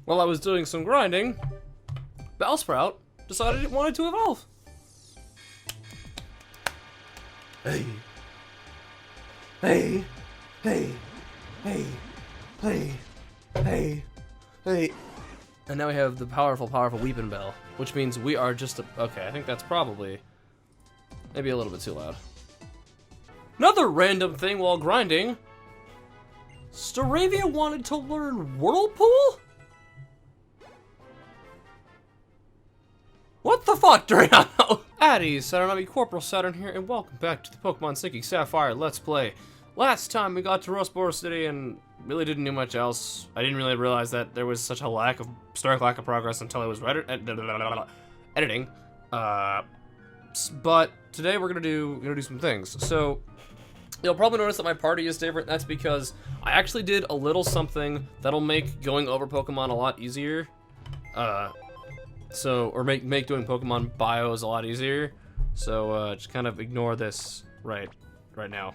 while I was doing some grinding, Bellsprout decided it wanted to evolve. Hey. Hey. Hey. Hey. Hey. Hey. Hey. And now we have the powerful Weeping Bell, which means we are just okay, I think that's probably maybe a little bit too loud. Another random thing while grinding, Staravia wanted to learn Whirlpool? What the fuck, Drano? Addies, Saturn, CorporalSaturn here, and welcome back to the Pokemon Sinking Sapphire Let's Play. Last time we got to Rustboro City and really didn't do much else. I didn't really realize that there was such a stark lack of progress until I was editing. But today we're gonna do some things. So you'll probably notice that my party is different. That's because I actually did a little something that'll make going over Pokemon a lot easier. Or make doing Pokemon bios a lot easier. So just kind of ignore this right now.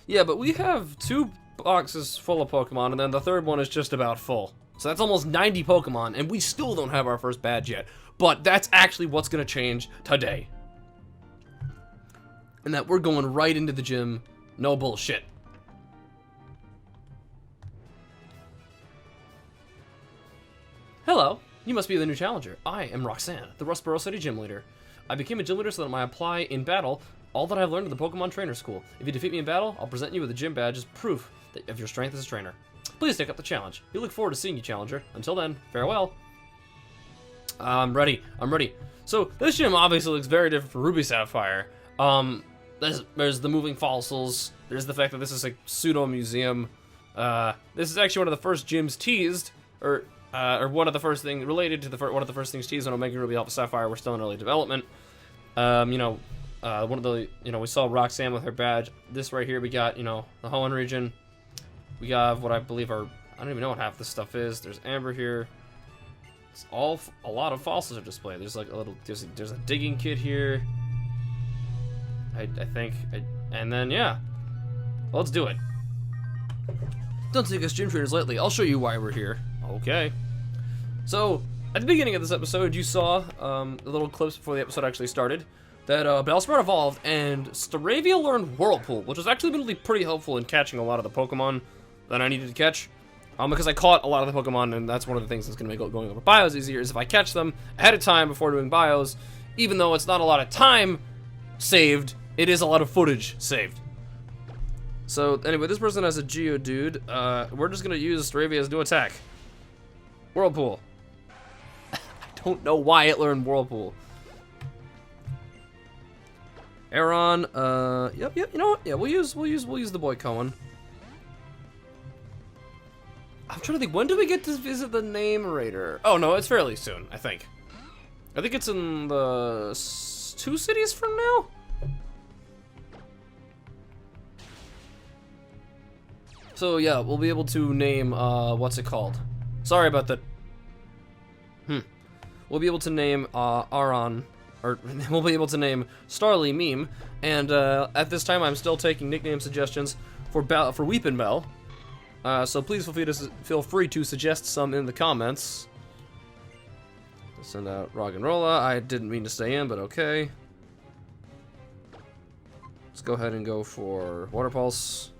Yeah, but we have 2 boxes full of Pokemon, and then the third one is just about full. So that's almost 90 Pokemon, and we still don't have our first badge yet. But that's actually what's gonna change today. And that we're going right into the gym, no bullshit. Hello, you must be the new challenger. I am Roxanne, the Rustboro City gym leader. I became a gym leader so that I might apply in battle all that I've learned at the Pokemon Trainer School. If you defeat me in battle, I'll present you with a gym badge as proof of your strength as a trainer. Please take up the challenge. We look forward to seeing you, challenger. Until then, farewell. I'm ready. So this gym obviously looks very different from Ruby Sapphire. There's the moving fossils. There's the fact that this is a pseudo museum. This is actually one of the first gyms teased, or one of the first things related to one of the first things teased on Omega Ruby Alpha Sapphire. We're still in early development. One of the, we saw Roxanne with her badge. This right here, we got, the Hoenn region. We got what I believe are, I don't even know what half this stuff is. There's Amber here. It's all, a lot of fossils are displayed. There's like a little, there's a digging kit here. I think, and then, yeah. Well, let's do it. Don't take us gym trainers lightly. I'll show you why we're here. Okay. So, at the beginning of this episode, you saw the little clips before the episode actually started that Bellsprout evolved and Staravia learned Whirlpool, which has actually been really pretty helpful in catching a lot of the Pokemon that I needed to catch. Because I caught a lot of the Pokemon, and that's one of the things that's going to make going over bios easier, is if I catch them ahead of time before doing bios, even though it's not a lot of time saved, it is a lot of footage saved. So, anyway, this person has a Geodude. We're just going to use Staravia's new attack. Whirlpool. I don't know why it learned Whirlpool. Aron, yep, you know what? Yeah, we'll use the boy Koen. I'm trying to think, when do we get to visit the Namerator? Oh no, it's fairly soon, I think. I think it's in the 2 cities from now? So yeah, we'll be able to name, what's it called? Sorry about that. We'll be able to name, Aron. Or we'll be able to name Starly Meme, and at this time I'm still taking nickname suggestions for Weeping Bell. So please feel free to suggest some in the comments. Send out Roggenrola. I didn't mean to stay in, but okay. Let's go ahead and go for Water Pulse.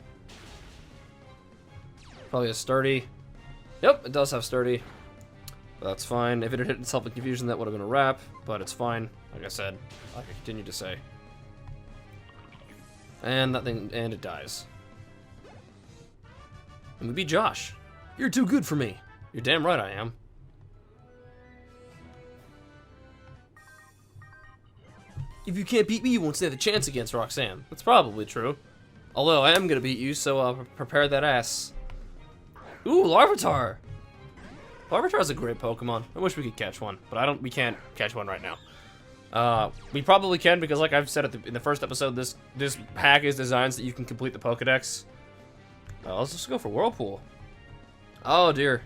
Probably a Sturdy. Yep, it does have Sturdy. That's fine. If it had hit itself in confusion, that would have been a wrap, but it's fine. Like I said, like I continue to say. And that thing, and it dies. And we beat Josh. You're too good for me. You're damn right I am. If you can't beat me, you won't stand a chance against Roxanne. That's probably true. Although I am gonna beat you, so prepare that ass. Ooh, Larvitar! Larvitar is a great Pokemon. I wish we could catch one, but we can't catch one right now. We probably can, because like I've said in the first episode, this pack is designed so that you can complete the Pokedex. Let's just go for Whirlpool. Oh dear.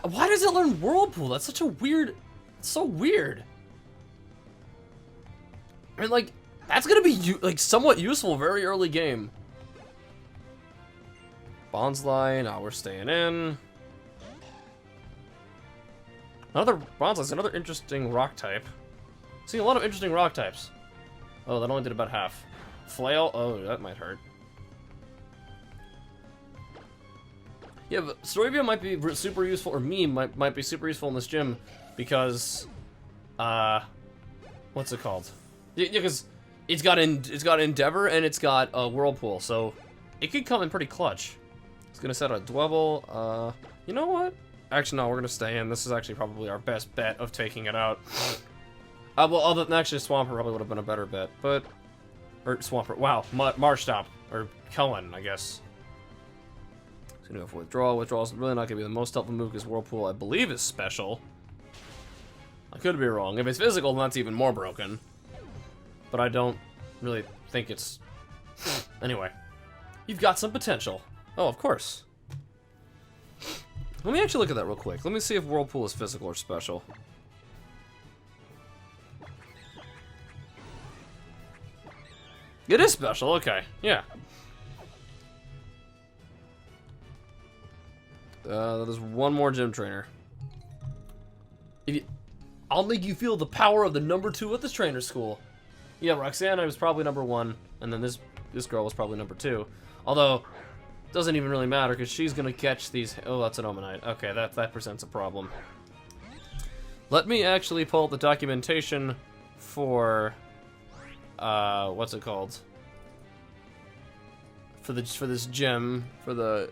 Why does it learn Whirlpool? That's such a weird... It's so weird. I mean, like, that's gonna be like somewhat useful very early game. Bonsly, now we're staying in. Another Bonsly's another interesting rock type. Seeing a lot of interesting rock types. Oh, that only did about half. Flail, oh, that might hurt. Yeah, but Storybia might be super useful, or Meme might be super useful in this gym, because, what's it called? Yeah, because it's got Endeavor and it's got Whirlpool, so it could come in pretty clutch. It's gonna set a Dwebble. You know what? Actually, no, we're gonna stay in. This is actually probably our best bet of taking it out. Well, other than actually Swampert probably would have been a better bet, but or Swampert. Wow, Marshtomp or Koen, I guess. It's gonna go for Withdrawal. Withdrawal's really not gonna be the most helpful move because Whirlpool, I believe, is special. I could be wrong. If it's physical, then that's even more broken. But I don't really think it's. Anyway, you've got some potential. Oh, of course. Let me actually look at that real quick. Let me see if Whirlpool is physical or special. It is special, okay. Yeah. There's one more gym trainer. I'll make you feel the power of the #2 at this trainer school. Yeah, Roxanne, I was probably #1, and then this girl was probably #2. Although, doesn't even really matter, because she's going to catch these... Oh, that's an Omanite. Okay, that presents a problem. Let me actually pull up the documentation for... what's it called? For this gym, for the...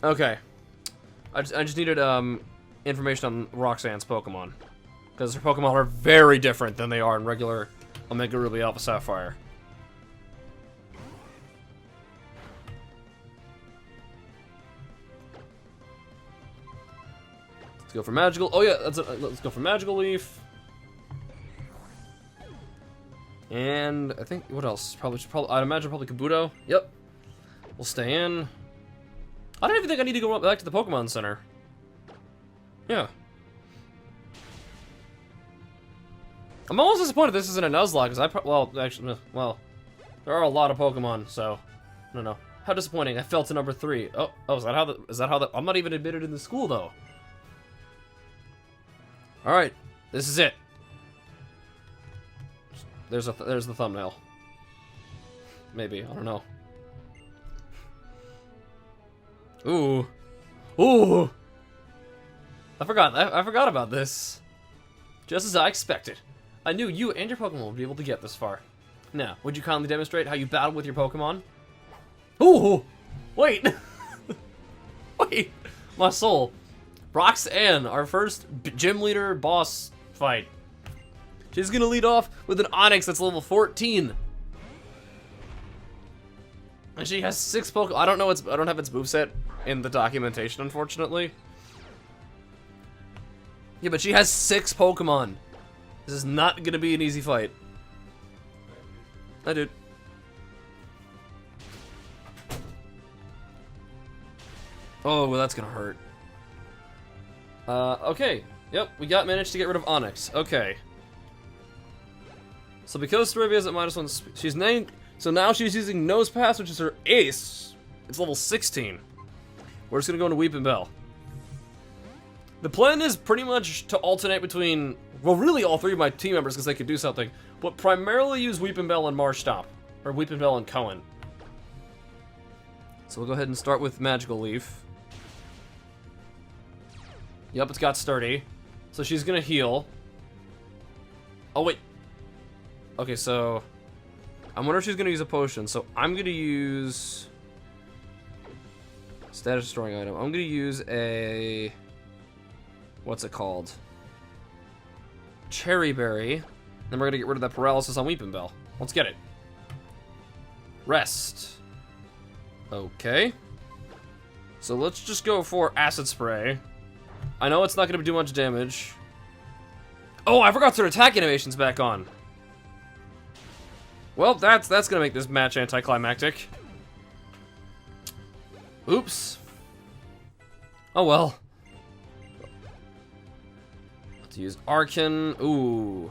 Okay. I just needed, information on Roxanne's Pokemon. Because her Pokemon are very different than they are in regular Omega Ruby Alpha Sapphire. Let's go for Magical. Oh yeah, let's go for Magical Leaf. And I think what else? Probably I'd imagine probably Kabuto. Yep. We'll stay in. I don't even think I need to go back to the Pokemon Center. Yeah. I'm almost disappointed this isn't a Nuzlocke, because well, actually, well, there are a lot of Pokemon, so, I don't know. How disappointing, I fell to #3. Oh, is that how I'm not even admitted in the school, though. Alright, this is it. There's the thumbnail. Maybe, I don't know. Ooh. Ooh! I forgot about this. Just as I expected. I knew you and your Pokemon would be able to get this far. Now, would you kindly demonstrate how you battle with your Pokemon? Ooh! Wait! Wait! My soul. Roxanne, our first gym leader boss fight. She's gonna lead off with an Onix that's level 14. And she has 6 Pokemon. I don't have its moveset in the documentation, unfortunately. Yeah, but she has 6 Pokemon. This is not gonna be an easy fight. I did. Oh, well, that's gonna hurt. Okay. Yep, we managed to get rid of Onix. Okay. So because Storybia is at -1, she's named. So now she's using Nose Pass, which is her ace. It's level 16. We're just gonna go into Weeping Bell. The plan is pretty much to alternate between, well, really all 3 of my team members because they could do something, but primarily use Weeping Bell and Marshtomp, or Weeping Bell and Koen. So we'll go ahead and start with Magical Leaf. Yep, it's got Sturdy. So she's gonna heal. Oh, wait. Okay, so I wonder if she's gonna use a potion. So I'm gonna use status destroying item. I'm gonna use a, what's it called? Cherry Berry. Then we're gonna get rid of that paralysis on Weeping Bell. Let's get it. Rest. Okay. So let's just go for Acid Spray. I know it's not gonna do much damage. Oh, I forgot to turn attack animations back on. Well, that's gonna make this match anticlimactic. Oops. Oh well. Let's use Arcan. Ooh.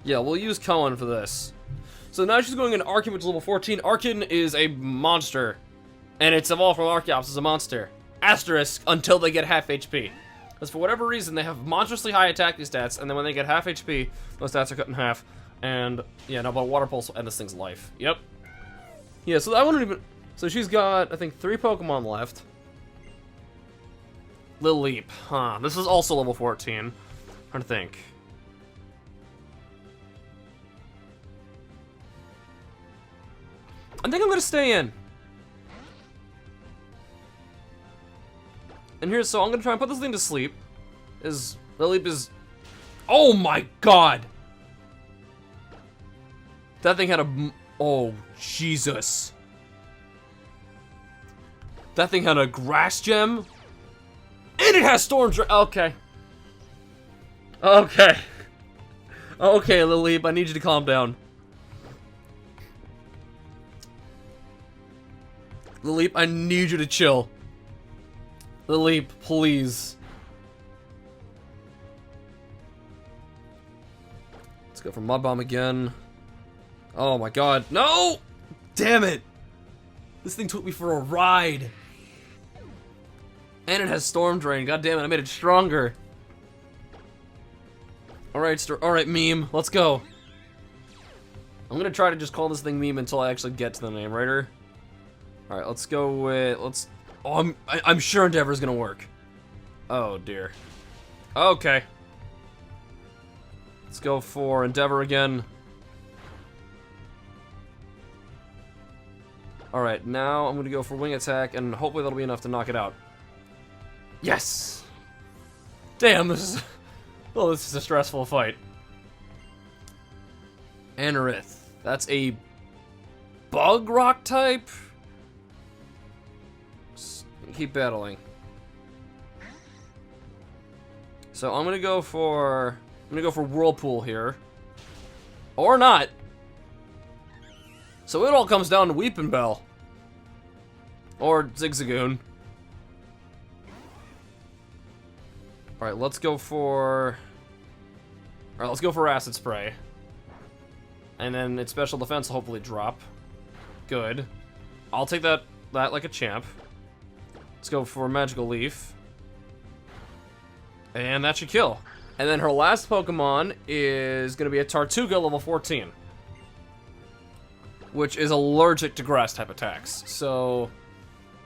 Yeah, we'll use Koen for this. So now she's going into Arkin, which is level 14. Arkin is a monster. And it's evolved from Archeops as a monster. Asterisk, until they get half HP. Because for whatever reason, they have monstrously high attacking stats, and then when they get half HP, those stats are cut in half. And, yeah, now, but Water Pulse will end this thing's life. Yep. Yeah, so I wouldn't even... So she's got, I think, 3 Pokemon left. Lilleep, huh. This is also level 14. Trying to think. I think I'm gonna stay in. And here's, so I'm gonna try and put this thing to sleep. Lilleep is... Oh my god! That thing had a... Oh, Jesus. That thing had a grass gem. And it has storm dra... Okay. Okay. Okay, Lilleep, I need you to calm down. Lilleep, I need you to chill. Lilleep, please. Let's go for Mud Bomb again. Oh my god. No! Damn it! This thing took me for a ride. And it has Storm Drain. God damn it, I made it stronger. Alright, Meme. Let's go. I'm gonna try to just call this thing Meme until I actually get to the name writer. Alright, let's go with... Oh, I'm sure Endeavor's gonna work. Oh, dear. Okay. Let's go for Endeavor again. Alright, now I'm gonna go for Wing Attack, and hopefully that'll be enough to knock it out. Yes! Damn, this is... Oh, this is a stressful fight. Anorith. That's a... Bug Rock type? Keep battling. So I'm gonna go for Whirlpool here. Or not. So it all comes down to Weeping Bell. Or Zigzagoon. Alright, let's go for Acid Spray. And then its special defense will hopefully drop. Good. I'll take that like a champ. Let's go for Magical Leaf. And that should kill. And then her last Pokemon is going to be a Tartuga level 14. Which is allergic to grass type attacks. So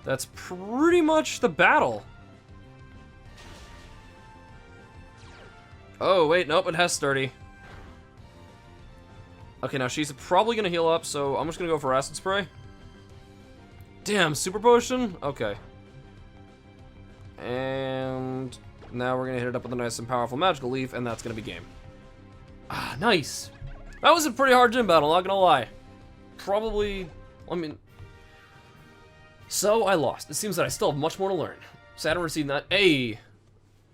that's pretty much the battle. Oh, wait, nope, it has Sturdy. Okay, now she's probably going to heal up, so I'm just going to go for Acid Spray. Damn, Super Potion? Okay. And now we're going to hit it up with a nice and powerful Magical Leaf, and that's going to be game. Ah, nice. That was a pretty hard gym battle, not going to lie. Probably, I mean... So, I lost. It seems that I still have much more to learn. Saturn received that... Hey!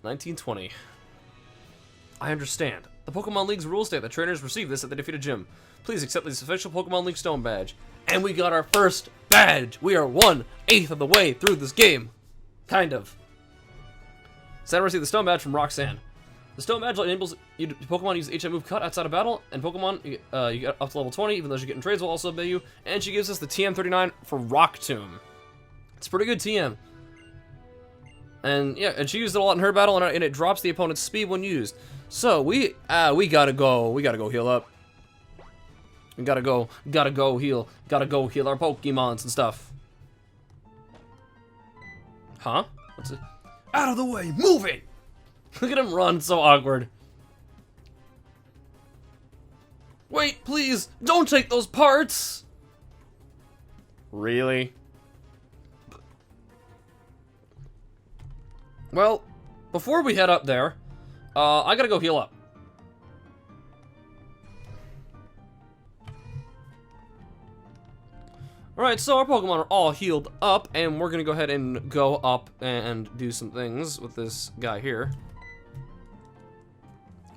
1920. I understand. The Pokemon League's rules state that trainers receive this at the defeated gym. Please accept this official Pokemon League Stone Badge. And we got our first badge! We are 1/8 of the way through this game. Kind of. Saturn received the Stone Badge from Roxanne. The Stone Badge enables you to Pokemon use HM move cut outside of battle, and Pokemon you get up to level 20, even though you get in trades will also obey you. And she gives us the TM39 for Rock Tomb. It's pretty good TM. And yeah, and she used it a lot in her battle, and it drops the opponent's speed when used. So we gotta go heal up. We gotta go heal our Pokemons and stuff. Huh? What's it? Out of the way, move it! Look at him run, so awkward. Wait, please, don't take those parts! Really? Well, before we head up there, I gotta go heal up. Alright, so our Pokemon are all healed up, and we're gonna go ahead and go up and do some things with this guy here.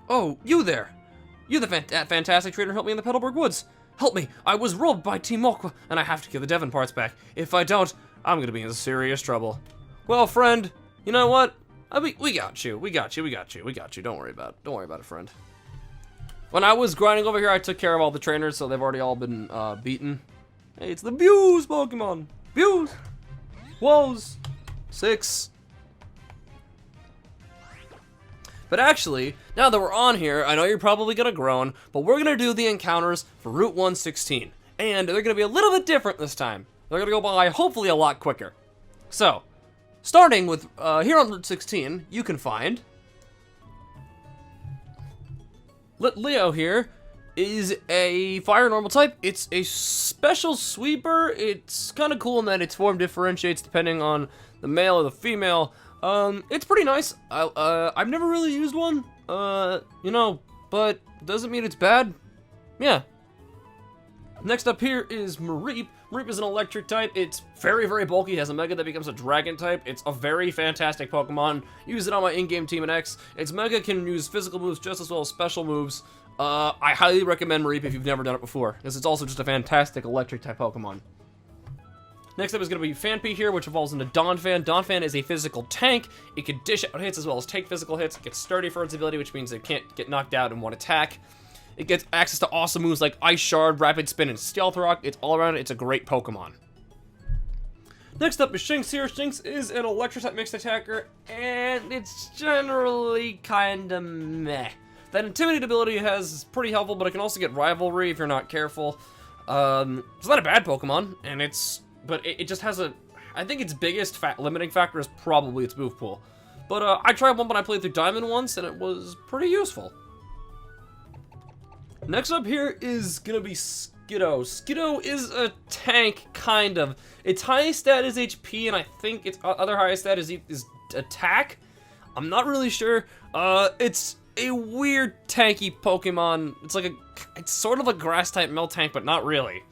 Oh, you there! You the fantastic trainer helped me in the Petalburg Woods. Help me! I was robbed by Team Aqua, and I have to give the Devon parts back. If I don't, I'm gonna be in serious trouble. Well, friend, you know what? We got you. We got you. Don't worry about it, friend. When I was grinding over here, I took care of all the trainers, so they've already all been beaten. Hey, it's the Views Pokemon. Views. Woes. 6. But actually, now that we're on here, I know you're probably gonna groan, but we're gonna do the encounters for Route 116. And they're gonna be a little bit different this time. They're gonna go by hopefully a lot quicker. So, starting with here on Route 16, you can find Leo here is a fire normal type. It's a special sweeper. It's kind of cool in that its form differentiates depending on the male or the female. It's pretty nice. I've never really used one, you know, but doesn't mean it's bad. Yeah. Next up here is Mareep. Mareep is an electric type. It's very, very bulky. It has a Mega that becomes a Dragon type. It's a very fantastic Pokemon. Use it on my in-game team in X. Its Mega can use physical moves just as well as special moves. I highly recommend Mareep if you've never done it before, because it's also just a fantastic electric type Pokemon. Next up is going to be Phanpy here, which evolves into Donphan. Donphan is a physical tank. It can dish out hits as well as take physical hits. It gets sturdy for its ability, which means it can't get knocked out in one attack. It gets access to awesome moves like Ice Shard, Rapid Spin, and Stealth Rock. It's all around. It's a great Pokemon. Next up is Shinx here. Shinx is an electric type mixed attacker, and it's generally kinda meh. That Intimidate ability is pretty helpful, but it can also get Rivalry if you're not careful. It's not a bad Pokemon, and but it just has I think its biggest limiting factor is probably its move pool. But I tried one when I played through Diamond once, and it was pretty useful. Next up here is gonna be Skiddo. Skiddo is a tank, kind of. Its highest stat is HP, and I think its other highest stat is attack. I'm not really sure. It's a weird tanky Pokemon. It's sort of a grass type Miltank, but not really.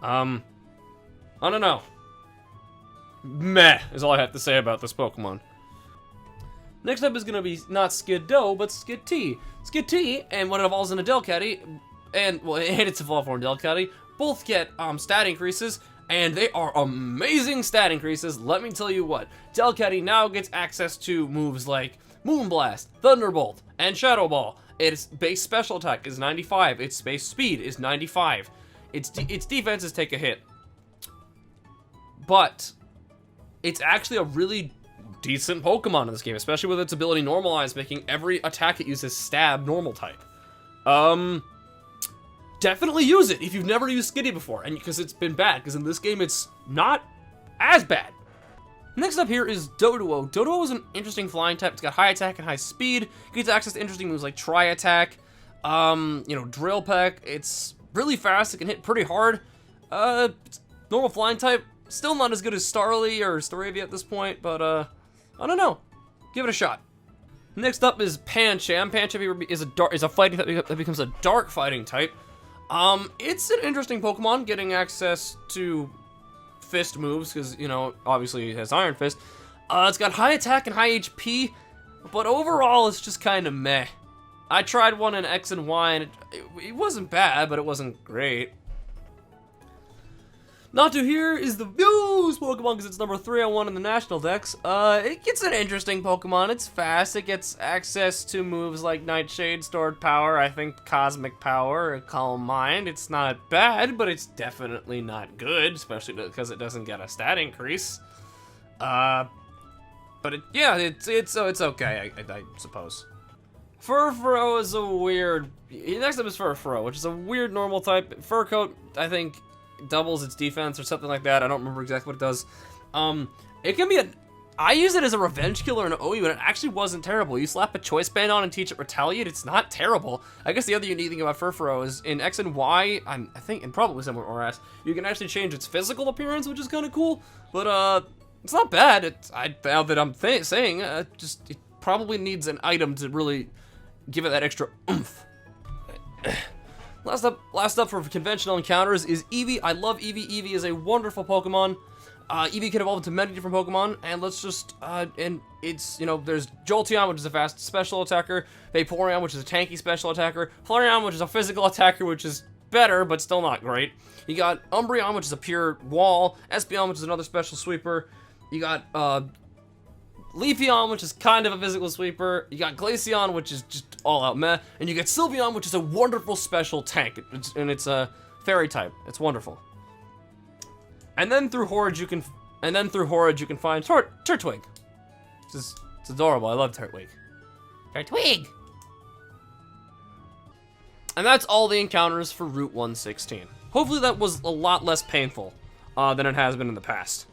I don't know. Meh is all I have to say about this Pokemon. Next up is gonna be not Skiddo, but Skitty. Skitty, and when it evolves into Delcatty, and its evolved form Delcatty, both get stat increases, and they are amazing stat increases. Let me tell you what. Delcatty now gets access to moves like Moonblast, Thunderbolt, and Shadow Ball. Its base special attack is 95. Its base speed is 95. Its defenses take a hit. But it's actually a really decent Pokemon in this game, especially with its ability Normalize, making every attack it uses stab normal type. Definitely use it if you've never used Skitty before, and because it's been bad, because in this game it's not as bad. Next up here is Doduo. Doduo is an interesting flying type. It's got high attack and high speed. It gets access to interesting moves like Tri-Attack, Drill Peck. It's really fast. It can hit pretty hard. It's normal flying type. Still not as good as Starly or Staravia at this point, but I don't know. Give it a shot. Next up is Pancham. Pancham is a fighting type that becomes a dark fighting type. It's an interesting Pokemon, getting access to fist moves, because, obviously it has Iron Fist. It's got high attack and high HP, but overall it's just kind of meh. I tried one in X and Y, and it wasn't bad, but it wasn't great. Not to here is the Views Pokemon, because it's number 301 in the National Dex. It gets an interesting Pokemon. It's fast. It gets access to moves like Nightshade, Stored Power, I think Cosmic Power, or Calm Mind. It's not bad, but it's definitely not good, especially because it doesn't get a stat increase. But it's okay, I suppose. Furfurrow is a weird. Next up is Furfurrow, which is a weird normal type. Fur Coat, I think, doubles its defense or something like that. I don't remember exactly what it does. It can be I use it as a revenge killer in OU, and it actually wasn't terrible. You slap a Choice Band on and teach it Retaliate, it's not terrible. I guess the other unique thing about Furfurrow is in X and Y, I think, and probably somewhere or S, you can actually change its physical appearance, which is kind of cool. But it's not bad. Now that I'm saying, it probably needs an item to really give it that extra oomph. Last up for conventional encounters is Eevee. I love Eevee. Eevee is a wonderful Pokemon. Eevee can evolve into many different Pokemon, and let's just, and it's, there's Jolteon, which is a fast special attacker, Vaporeon, which is a tanky special attacker, Flareon, which is a physical attacker, which is better, but still not great. You got Umbreon, which is a pure wall, Espeon, which is another special sweeper. You got, Leafeon, which is kind of a physical sweeper. You got Glaceon, which is just all out meh. And you get Sylveon, which is a wonderful special tank. It's a fairy type. It's wonderful. And then through Horage you can find Turtwig. It's adorable. I love Turtwig. Turtwig! And that's all the encounters for Route 116. Hopefully that was a lot less painful than it has been in the past.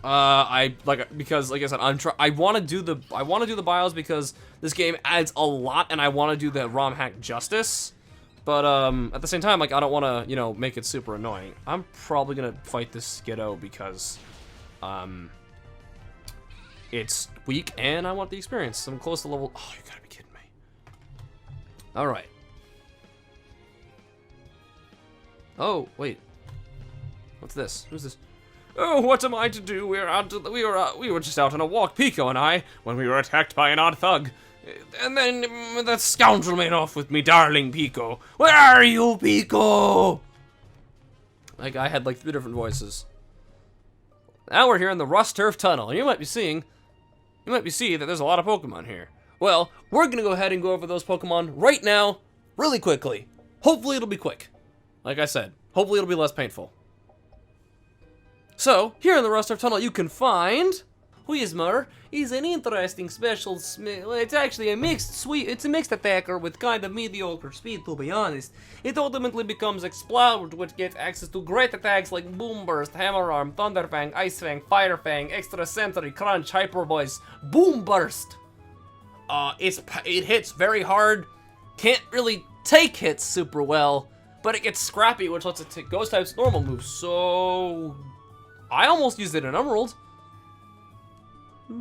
Because like I said, I want to do the bios because this game adds a lot, and I want to do the ROM hack justice. But at the same time, like I don't want to, you know, make it super annoying. I'm probably gonna fight this Skiddo because it's weak and I want the experience. I'm close to level. Oh, you gotta be kidding me! All right. Oh wait, what's this? Who's this? Oh, what am I to do? We were just out on a walk, Pico and I, when we were attacked by an odd thug. And then that scoundrel made off with me, darling Pico. Where are you, Pico? Like, I had like 3 different voices. Now we're here in the Rusturf tunnel, and you might be seeing that there's a lot of Pokemon here. Well, we're gonna go ahead and go over those Pokemon right now, really quickly. Hopefully it'll be quick. Like I said, hopefully it'll be less painful. So, here in the Rusturf tunnel, you can find Whismur. He's an interesting special. It's actually a it's a mixed attacker with kind of mediocre speed, to be honest. It ultimately becomes Explode, which gets access to great attacks like Boom Burst, Hammer Arm, Thunder Fang, Ice Fang, Fire Fang, Extra Sentry, Crunch, Hyper Voice, Boom Burst. It hits very hard. Can't really take hits super well, but it gets scrappy, which lets it take Ghost type's normal moves. So I almost used it in Emerald.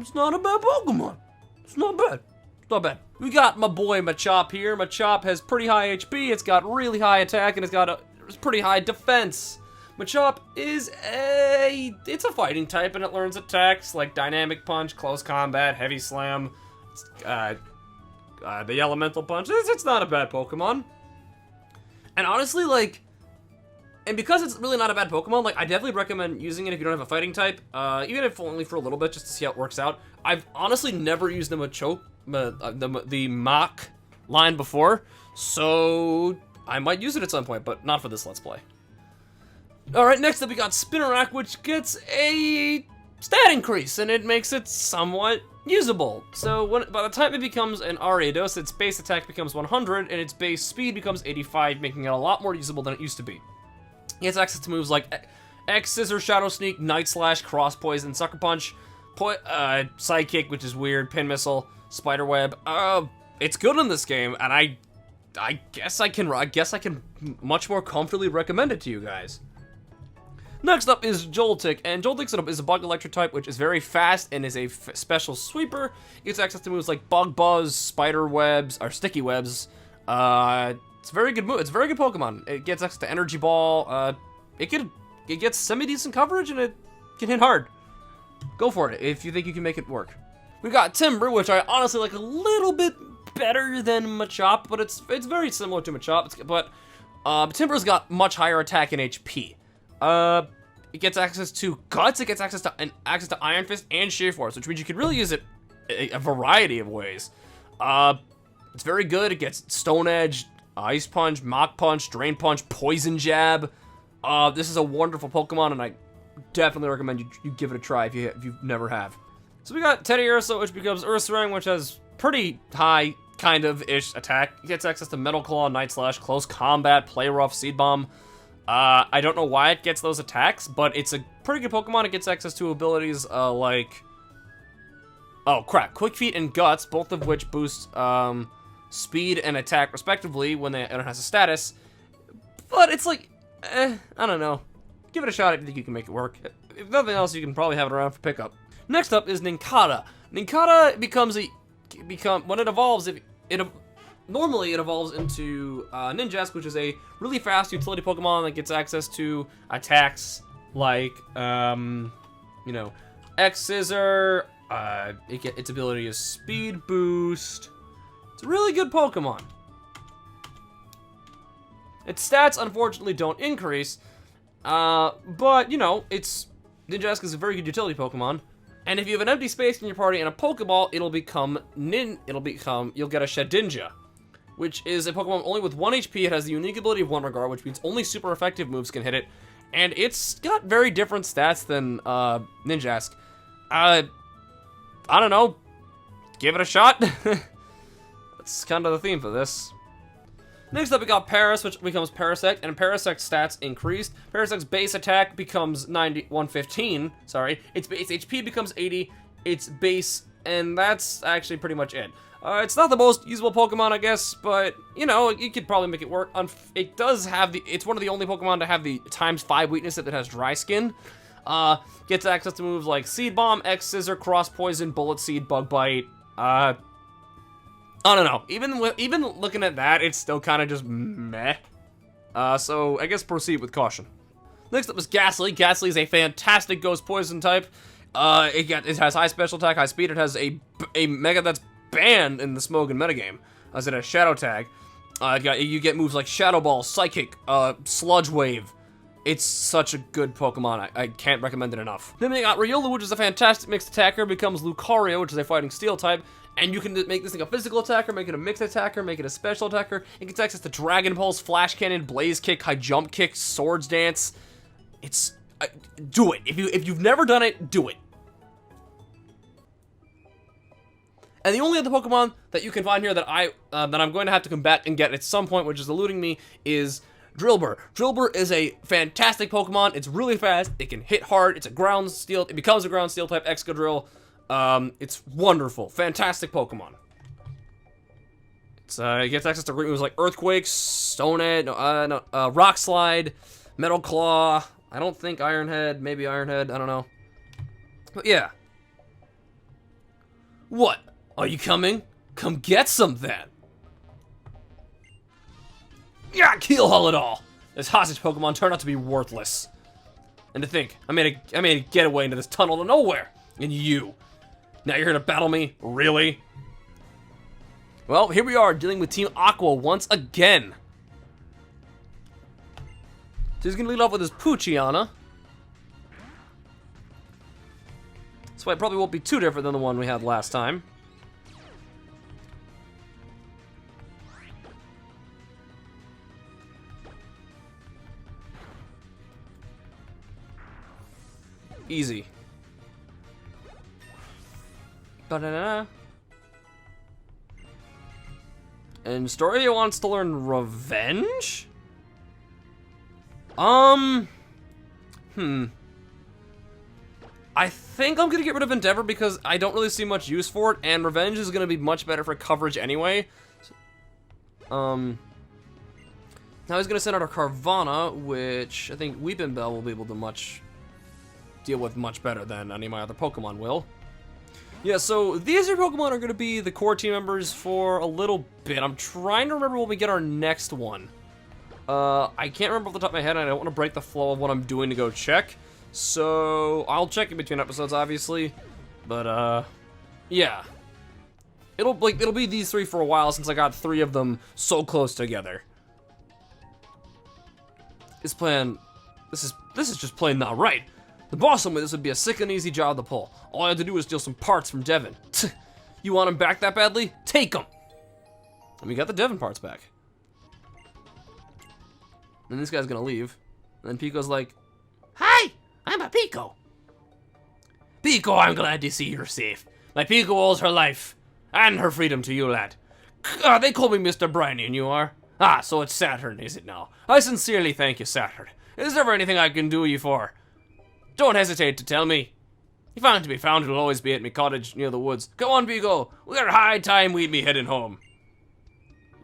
It's not a bad Pokemon. It's not bad. It's not bad. We got my boy Machop here. Machop has pretty high HP. It's got really high attack, and it's got pretty high defense. Machop is it's a fighting type, and it learns attacks like Dynamic Punch, Close Combat, Heavy Slam, the Elemental Punch. It's not a bad Pokemon. And honestly, like, and because it's really not a bad Pokemon, like, I definitely recommend using it if you don't have a fighting type, even if only for a little bit, just to see how it works out. I've honestly never used the Mach line before, so I might use it at some point, but not for this Let's Play. Alright, next up we got Spinarak, which gets a stat increase, and it makes it somewhat usable. So by the time it becomes an Ariados, its base attack becomes 100, and its base speed becomes 85, making it a lot more usable than it used to be. He has access to moves like X Scissor, Shadow Sneak, Night Slash, Cross Poison, Sucker Punch, Sidekick, which is weird, Pin Missile, Spider Web. It's good in this game, and I guess I can much more comfortably recommend it to you guys. Next up is Joltik, and Joltik is a Bug Electric type, which is very fast and is a special sweeper. It gets access to moves like Bug Buzz, Spider Webs, or Sticky Webs. It's a very good move. It's a very good Pokemon. It gets access to Energy Ball. It gets semi-decent coverage, and it can hit hard. Go for it if you think you can make it work. We got Timber, which I honestly like a little bit better than Machop, but it's very similar to Machop. But Timber's got much higher attack and HP. It gets access to Guts. It gets access to Iron Fist and Sheer Force, which means you can really use it a variety of ways. It's very good. It gets Stone Edge, Ice Punch, Mach Punch, Drain Punch, Poison Jab. This is a wonderful Pokemon, and I definitely recommend you give it a try if you never have. So we got Teddy Ursa, which becomes Ursaring, which has pretty high kind of-ish attack. It gets access to Metal Claw, Night Slash, Close Combat, Play Rough, Seed Bomb. I don't know why it gets those attacks, but it's a pretty good Pokemon. It gets access to abilities like... Oh, crap. Quick Feet and Guts, both of which boost speed and attack, respectively, when it has a status. But it's like, I don't know. Give it a shot if you think you can make it work. If nothing else, you can probably have it around for pickup. Next up is Nincada. Nincada when it evolves, normally it evolves into Ninjask, which is a really fast utility Pokemon that gets access to attacks like, you know, X Scissor. Its ability is Speed Boost. It's a really good Pokemon. Its stats, unfortunately, don't increase, but, you know, it's Ninjask is a very good utility Pokemon. And if you have an empty space in your party and a Pokeball, you'll get a Shedinja, which is a Pokemon only with 1 HP. It has the unique ability of One Regard, which means only super effective moves can hit it. And it's got very different stats than Ninjask. I don't know. Give it a shot. That's kind of the theme for this. Next up, we got Paras, which becomes Parasect, and Parasect's stats increased. Parasect's base attack becomes 115. Sorry, its base HP becomes 80. Its base, and that's actually pretty much it. It's not the most usable Pokemon, I guess, but you know, you could probably make it work. It does have it's one of the only Pokemon to have the ×5 weakness that has Dry Skin. Gets access to moves like Seed Bomb, X Scissor, Cross Poison, Bullet Seed, Bug Bite. I don't know. Even looking at that, it's still kind of just meh. So I guess proceed with caution. Next up is Ghastly. Ghastly is a fantastic Ghost Poison type. It has high special attack, high speed. It has a Mega that's banned in the Smogon metagame, as it has Shadow Tag. You get moves like Shadow Ball, Psychic, Sludge Wave. It's such a good Pokemon. I can't recommend it enough. Then we got Riolu, which is a fantastic mixed attacker. Becomes Lucario, which is a fighting steel type. And you can make this thing a physical attacker, make it a mixed attacker, make it a special attacker. It gets access to Dragon Pulse, Flash Cannon, Blaze Kick, High Jump Kick, Swords Dance. It's... do it. If you've never done it, do it. And the only other Pokemon that you can find here that I'm going to have to come back and get at some point, which is eluding me, is Drillbur. Drillbur is a fantastic Pokemon. It's really fast. It can hit hard. It's a ground steel. It becomes a ground steel type Excadrill. It's wonderful. Fantastic Pokemon. It gets access to great moves like Earthquake, Stone Edge, Rock Slide, Metal Claw. I don't think Iron Head. Maybe Iron Head. I don't know. But yeah. What? Are you coming? Come get some then. Yeah, keel haul it all. This hostage Pokemon turned out to be worthless. And to think, I made a getaway into this tunnel to nowhere. And you. Now you're here to battle me? Really? Well, here we are dealing with Team Aqua once again. So he's gonna lead off with his Poochyena. So it probably won't be too different than the one we had last time. Easy. Da-da-da. And Storia wants to learn Revenge? I think I'm gonna get rid of Endeavor because I don't really see much use for it, and Revenge is gonna be much better for coverage anyway. Now he's gonna send out a Carvana, which I think Weeping Bell will be able to deal with much better than any of my other Pokemon will. Yeah, so these three Pokemon are going to be the core team members for a little bit. I'm trying to remember when we get our next one. I can't remember off the top of my head, and I don't want to break the flow of what I'm doing to go check. So I'll check in between episodes, obviously. But yeah, it'll be these three for a while since I got three of them so close together. This is just plain not right. The boss told me this would be a sick and easy job to pull. All I had to do was steal some parts from Devon. You want him back that badly? Take him! And we got the Devon parts back. Then this guy's gonna leave. And then Pico's like, "Hi, I'm a Pico." "Pico, I'm glad to see you're safe. My Pico owes her life and her freedom to you, lad. They call me Mr. Briny, and you are? Ah, so it's Saturn, is it now? I sincerely thank you, Saturn. Is there ever anything I can do you for? Don't hesitate to tell me. If I'm to be found, it'll always be at me cottage near the woods. Go on, Pico. We're high time we'd be heading home.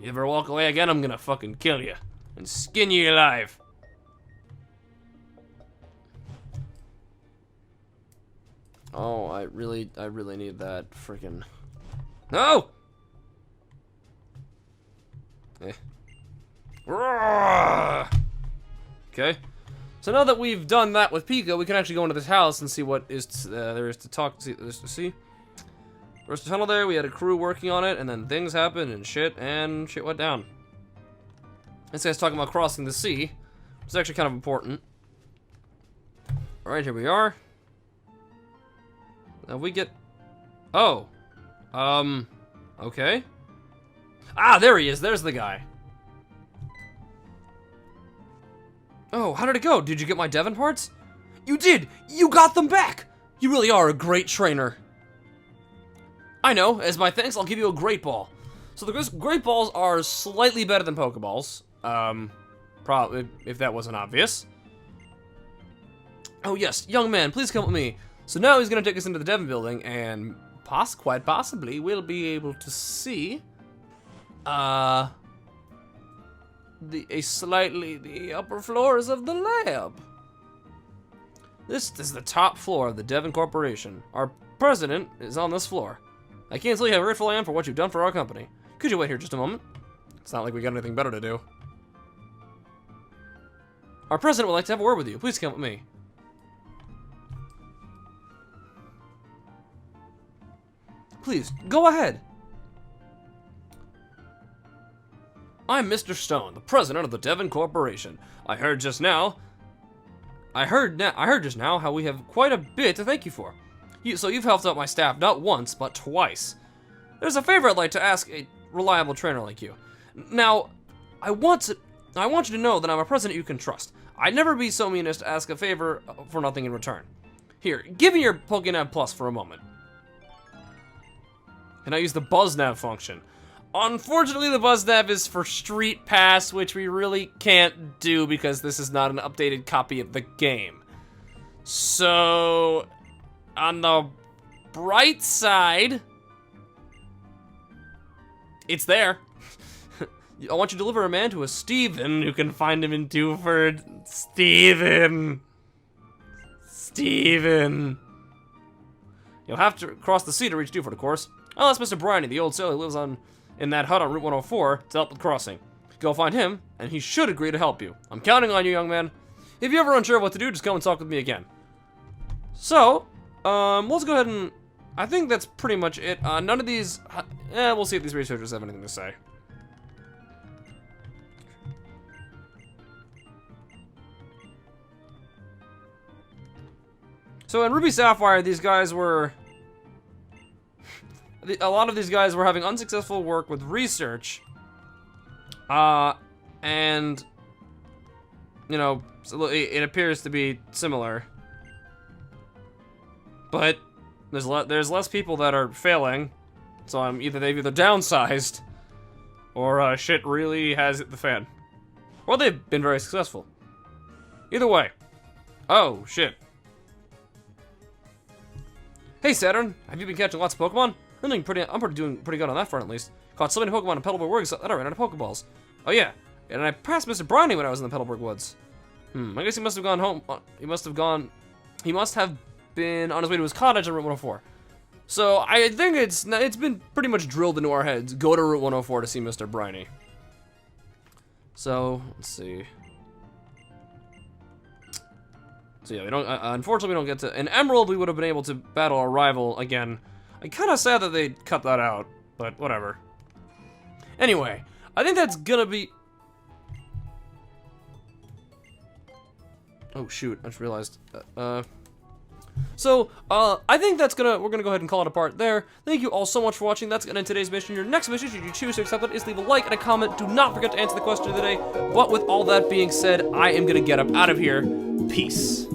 You ever walk away again, I'm gonna fucking kill you and skin you alive." Oh, I really need that freaking. No! Okay. So now that we've done that with Pico, we can actually go into this house and see what there is to see. There's a tunnel there, we had a crew working on it, and then things happened, and shit went down. This guy's talking about crossing the sea. It's actually kind of important. Alright, here we are. We get... Oh. Okay. Ah, there he is. There's the guy. Oh, how did it go? Did you get my Devon parts? You did! You got them back! You really are a great trainer. I know. As my thanks, I'll give you a Great Ball. So the Great Balls are slightly better than Pokeballs. Probably, if that wasn't obvious. Oh yes, young man, please come with me. So now he's gonna take us into the Devon building, and quite possibly we'll be able to see the upper floors of the lab. This is the top floor of the Devon Corporation. Our president is on this floor. I can't tell you how grateful I am for what you've done for our company. Could you wait here just a moment? It's not like we got anything better to do. Our president would like to have a word with you. Please come with me. Please, go ahead. I'm Mr. Stone, the president of the Devon Corporation. I heard just now how we have quite a bit to thank you for. So you've helped out my staff not once, but twice. There's a favor I'd like to ask a reliable trainer like you. Now, I want you to know that I'm a president you can trust. I'd never be so mean as to ask a favor for nothing in return. Here, give me your PokéNav Plus for a moment. Can I use the BuzzNav function? Unfortunately, the BuzzNav is for Street Pass, which we really can't do because this is not an updated copy of the game. So, on the bright side, it's there. I want you to deliver a man to a Steven who can find him in Dewford. Steven. You'll have to cross the sea to reach Dewford, of course. I'll ask Mr. Bryony, the old sailor who lives in that hut on Route 104, to help with crossing. Go find him, and he should agree to help you. I'm counting on you, young man. If you're ever unsure of what to do, just come and talk with me again. So, let's go ahead and... I think that's pretty much it. None of these... we'll see if these researchers have anything to say. So in Ruby Sapphire, these guys were... A lot of these guys were having unsuccessful work with research. And... You know, it appears to be similar. But there's less people that are failing. So they've either downsized, or shit really has hit the fan. Or they've been very successful. Either way. Oh, shit. Hey, Saturn, have you been catching lots of Pokemon? I'm doing pretty good on that front, at least. Caught so many Pokemon in Petalburg Woods that I ran out of Pokeballs. Oh, yeah. And I passed Mr. Bryony when I was in the Petalburg Woods. I guess he must have gone home. He must have been on his way to his cottage on Route 104. So, I think it's been pretty much drilled into our heads. Go to Route 104 to see Mr. Bryony. So, let's see. So yeah, we don't. Unfortunately, we don't get to. In Emerald, we would have been able to battle our rival again. I'm kind of sad that they cut that out, but whatever. Anyway, I think that's gonna be. Oh shoot! I just realized. So, I think we're gonna go ahead and call it apart there. Thank you all so much for watching. That's gonna end today's mission. Your next mission, should you choose to accept it, is leave a like and a comment. Do not forget to answer the question of the day. But with all that being said, I am gonna get up out of here. Peace.